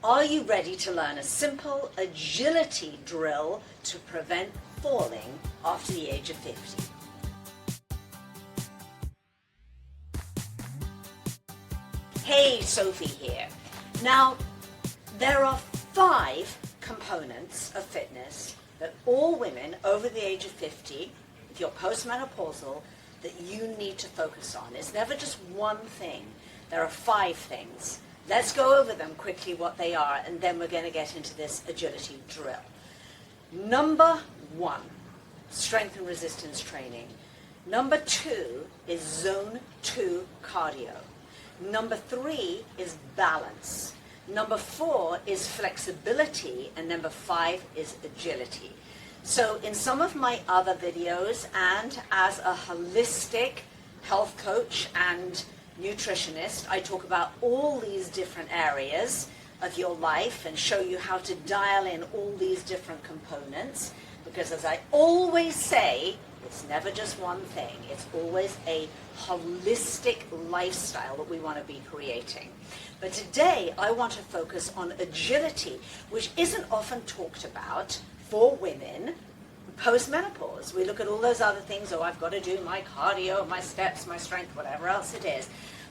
Are you ready to learn a simple agility drill to prevent falling after the age of 50? Hey, Sophie here. Now, there are 5 components of fitness that all women over the age of 50, if you're postmenopausal, that you need to focus on. It's never just one thing. There are 5 things. Let's go over them quickly, what they are, and then we're going to get into this agility drill. Number 1, strength and resistance training. Number 2 is zone 2 cardio. Number 3 is balance. Number 4 is flexibility, and number 5 is agility. So in some of my other videos, and as a holistic health coach and nutritionist, I talk about all these different areas of your life and show you how to dial in all these different components, because as I always say, it's never just one thing. It's always a holistic lifestyle that we want to be creating. But today I want to focus on agility, which isn't often talked about for women post-menopause. We look at all those other things, oh, I've got to do my cardio, my steps, my strength, whatever else it is.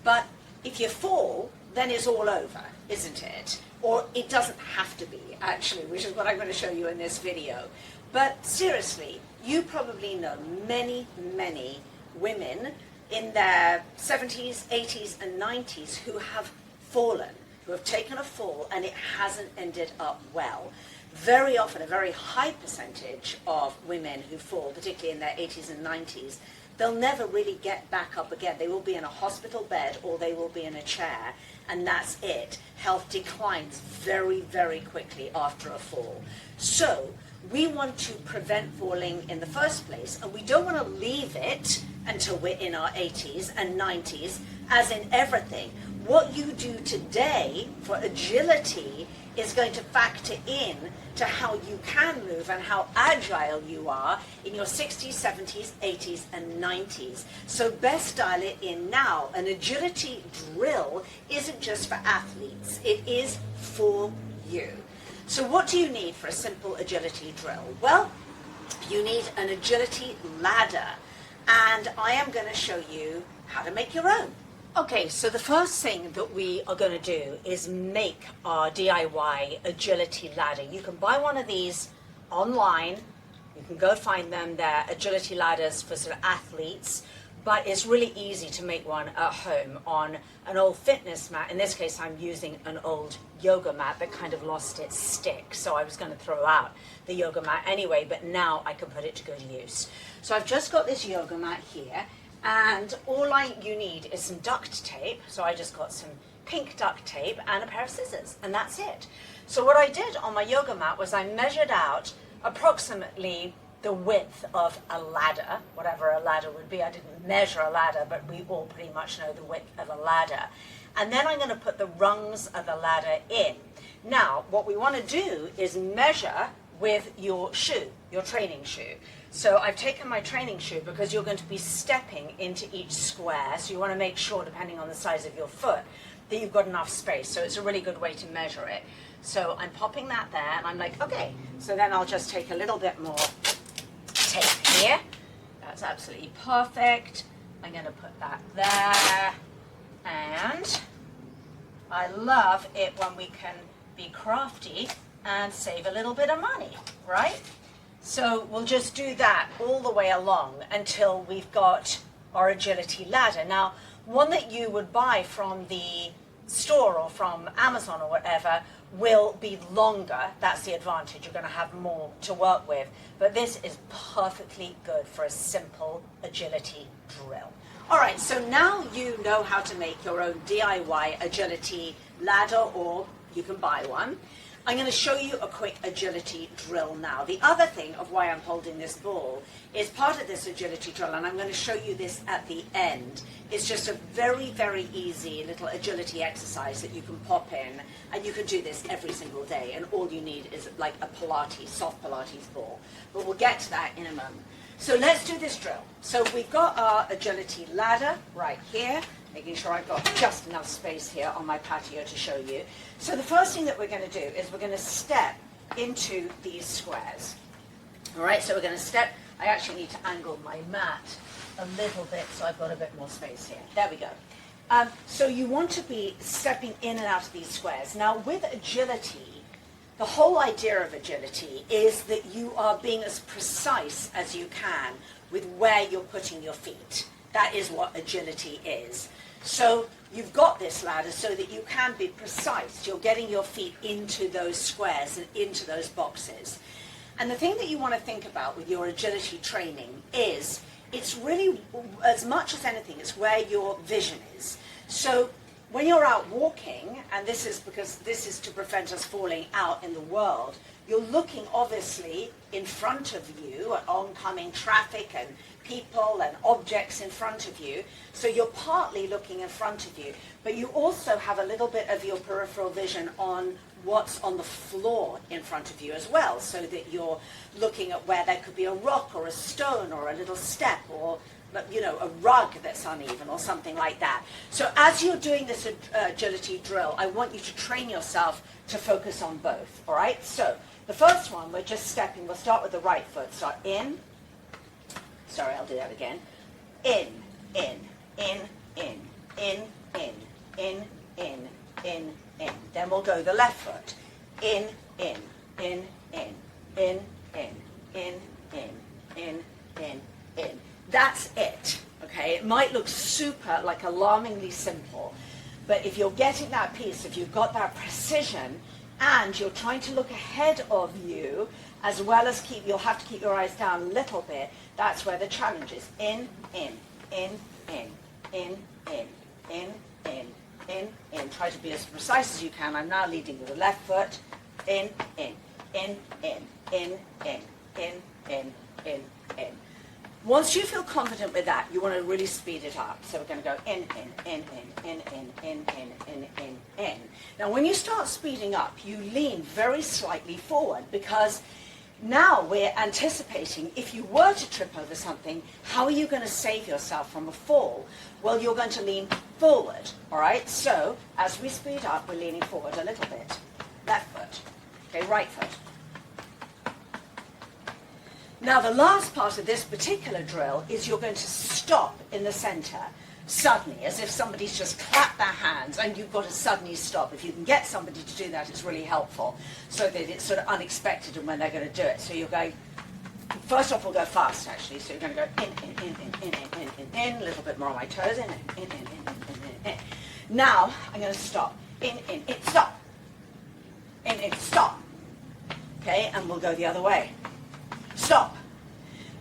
But if you fall, then it's all over, isn't it? Or it doesn't have to be, actually, which is what I'm going to show you in this video. But seriously, you probably know many, many women in their 70s, 80s, and 90s who have fallen, who have taken a fall, and it hasn't ended up well. Very often, a very high percentage of women who fall, particularly in their 80s and 90s, they'll never really get back up again. They will be in a hospital bed or they will be in a chair, and that's it. Health declines very, very quickly after a fall. So we want to prevent falling in the first place, and we don't want to leave it until we're in our 80s and 90s, as in everything. What you do today for agility is going to factor in to how you can move and how agile you are in your 60s, 70s, 80s, and 90s. So best dial it in now. An agility drill isn't just for athletes, it is for you. So what do you need for a simple agility drill? Well, you need an agility ladder, and I am going to show you how to make your own. Okay, so the first thing that we are going to do is make our DIY agility ladder. You can buy one of these online. You can go find them. They're agility ladders for sort of athletes, but it's really easy to make one at home on an old fitness mat. In this case, I'm using an old yoga mat that kind of lost its stick, so I was going to throw out the yoga mat anyway, but now I can put it to good use. So I've just got this yoga mat here, and all you need is some duct tape. So I just got some pink duct tape and a pair of scissors, and that's it. So what I did on my yoga mat was I measured out approximately the width of a ladder, whatever a ladder would be. I didn't measure a ladder, but we all pretty much know the width of a ladder. And then I'm going to put the rungs of the ladder in. Now, what we want to do is measure with your shoe, your training shoe. So I've taken my training shoe because you're going to be stepping into each square, so you want to make sure, depending on the size of your foot, that you've got enough space. So it's a really good way to measure it. So I'm popping that there, and I'm like, okay, so then I'll just take a little bit more tape here. That's absolutely perfect. I'm going to put that there, and I love it when we can be crafty and save a little bit of money, right? So we'll just do that all the way along until we've got our agility ladder. Now, one that you would buy from the store or from Amazon or whatever will be longer. That's the advantage. You're going to have more to work with. But this is perfectly good for a simple agility drill. All right, so now you know how to make your own DIY agility ladder, or you can buy one. I'm going to show you a quick agility drill now. The other thing of why I'm holding this ball is part of this agility drill, and I'm going to show you this at the end. It's just a very, very easy little agility exercise that you can pop in, and you can do this every single day, and all you need is like a Pilates, soft Pilates ball. But we'll get to that in a moment. So let's do this drill. So we've got our agility ladder right here. making sure I've got just enough space here on my patio to show you. So the first thing that we're going to do is we're going to step into these squares. All right, so we're going to step. I actually need to angle my mat a little bit so I've got a bit more space here. There we go. So you want to be stepping in and out of these squares. Now with agility, the whole idea of agility is that you are being as precise as you can with where you're putting your feet. That is what agility is. So you've got this ladder so that you can be precise. You're getting your feet into those squares and into those boxes. And the thing that you want to think about with your agility training is it's really, as much as anything, it's where your vision is. So when you're out walking, and this is because this is to prevent us falling out in the world, you're looking obviously in front of you at oncoming traffic and people and objects in front of you. So you're partly looking in front of you, but you also have a little bit of your peripheral vision on what's on the floor in front of you as well, so that you're looking at where there could be a rock or a stone or a little step or, you know, a rug that's uneven or something like that. So as you're doing this agility drill, I want you to train yourself to focus on both, all right? So the first one, we're just stepping. We'll start with the right foot. Start in. Sorry, I'll do that again. In, in, in, in, in, in, in, in, in, in. Then we'll go the left foot. In, in, in, in, in, in, in, in, in, in. That's it, okay? It might look super, like alarmingly simple, but if you're getting that piece, if you've got that precision, and you're trying to look ahead of you, as well as you'll have to keep your eyes down a little bit, that's where the challenge is. In, in, in, in, in, in, in, in, in, in. Try to be as precise as you can. I'm now leading with the left foot. In, in, in, in, in, in, in, in, in, in. Once you feel confident with that, you want to really speed it up. So we're going to go in, in, in, in, in, in, in, in, in, in. Now when you start speeding up, you lean very slightly forward, because now we're anticipating if you were to trip over something, how are you going to save yourself from a fall? Well, you're going to lean forward, all right? So as we speed up, we're leaning forward a little bit. Left foot. Okay, right foot. Now the last part of this particular drill is you're going to stop in the center suddenly, as if somebody's just clapped their hands, and you've got to suddenly stop. If you can get somebody to do that, it's really helpful, so that it's sort of unexpected and when they're going to do it. So you're going, first off we'll go fast actually, so you're going to go in, a little bit more on my toes, in. Now I'm going to stop, in, stop, in, stop, okay, and we'll go the other way. Stop.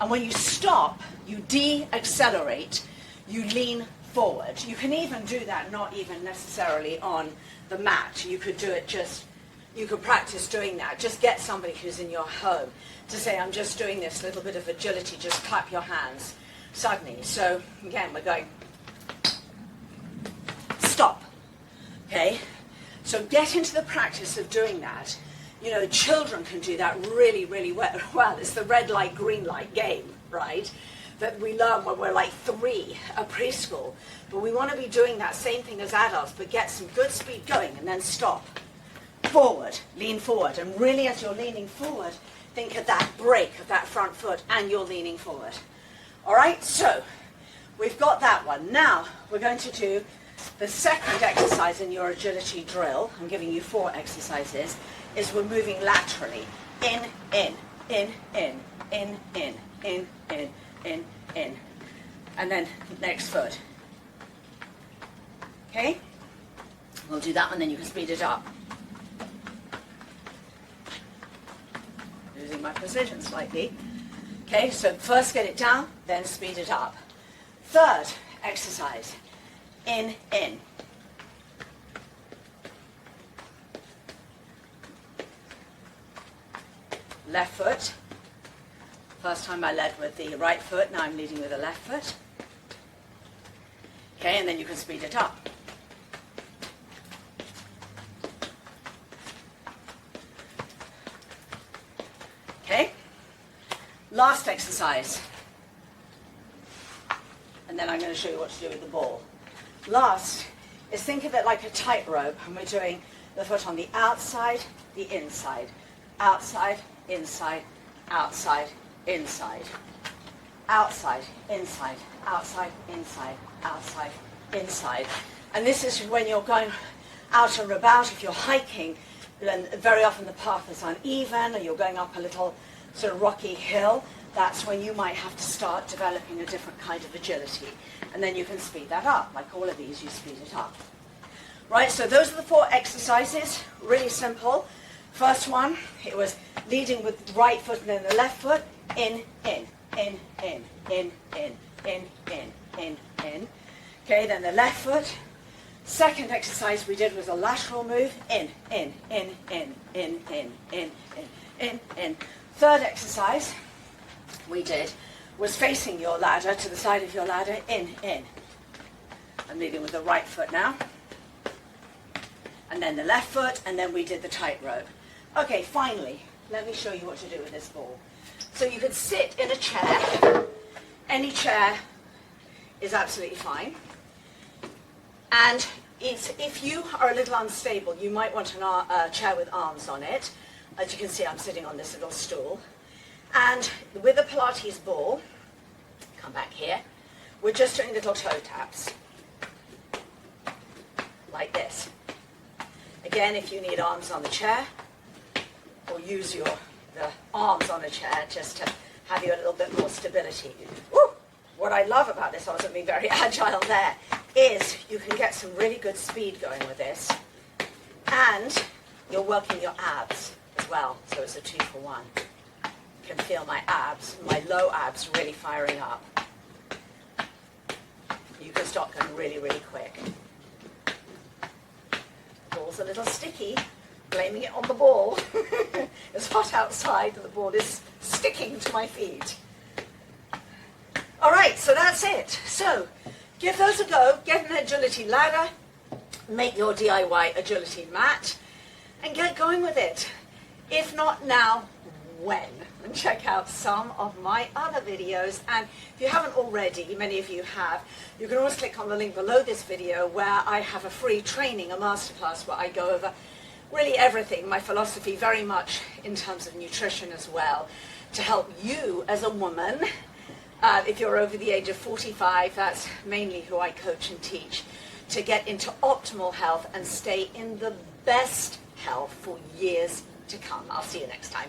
And when you stop, you de-accelerate, you lean forward. You can even do that not even necessarily on the mat. You could do it just, you could practice doing that. Just get somebody who's in your home to say, I'm just doing this little bit of agility, just clap your hands suddenly. So again, we're going, stop, okay? So get into the practice of doing that. You know, children can do that really, really well. It's the red light, green light game, right? That we learn when we're like 3 at preschool. But we want to be doing that same thing as adults, but get some good speed going and then stop. Forward, lean forward. And really as you're leaning forward, think of that break of that front foot and you're leaning forward. All right, so we've got that one. Now we're going to do the second exercise in your agility drill. I'm giving you 4 exercises. Is we're moving laterally. In, in, in, in, in, in, in, in, in, in. And then next foot. Okay? We'll do that one, then you can speed it up. Losing my precision slightly. Okay, so first get it down, then speed it up. Third exercise. In, in. Left foot. First time I led with the right foot, now I'm leading with the left foot. Okay, and then you can speed it up. Okay, last exercise. And then I'm going to show you what to do with the ball. Last is think of it like a tightrope, and we're doing the foot on the outside, the inside, outside, inside, outside, inside, outside, inside, outside, inside, outside, inside. And this is when you're going out and about. If you're hiking, then very often the path is uneven, or you're going up a little sort of rocky hill. That's when you might have to start developing a different kind of agility. And then you can speed that up. Like all of these, you speed it up. Right, so those are the 4 exercises, really simple. First one, it was leading with the right foot and then the left foot, in, in, in, in, in, in, in, in, in, in. Okay, then the left foot. Second exercise we did was a lateral move, in, in, in, in, in, in, in, in, in. Third exercise we did was facing your ladder to the side of your ladder, in, in. I'm leading with the right foot now. And then the left foot, and then we did the tightrope. Okay, finally, let me show you what to do with this ball. So you could sit in a chair. Any chair is absolutely fine. And if you are a little unstable, you might want a chair with arms on it. As you can see, I'm sitting on this little stool. And with the Pilates ball, come back here, we're just doing little toe taps. Like this. Again, if you need arms on the chair, or use the arms on a chair just to have you a little bit more stability. Woo! What I love about this, I wasn't being very agile there, is you can get some really good speed going with this, and you're working your abs as well, so it's a 2-for-1. You can feel my abs, my low abs really firing up. You can start going really, really quick. Ball's a little sticky, blaming it on the ball. It's hot outside and the ball is sticking to my feet. All right, so that's it. So give those a go, get an agility ladder, make your DIY agility mat, and get going with it. If not now, when? And check out some of my other videos. And if you haven't already, many of you have, you can always click on the link below this video where I have a free training, a masterclass, where I go over really everything, my philosophy very much in terms of nutrition as well, to help you as a woman, if you're over the age of 45, that's mainly who I coach and teach, to get into optimal health and stay in the best health for years to come. I'll see you next time.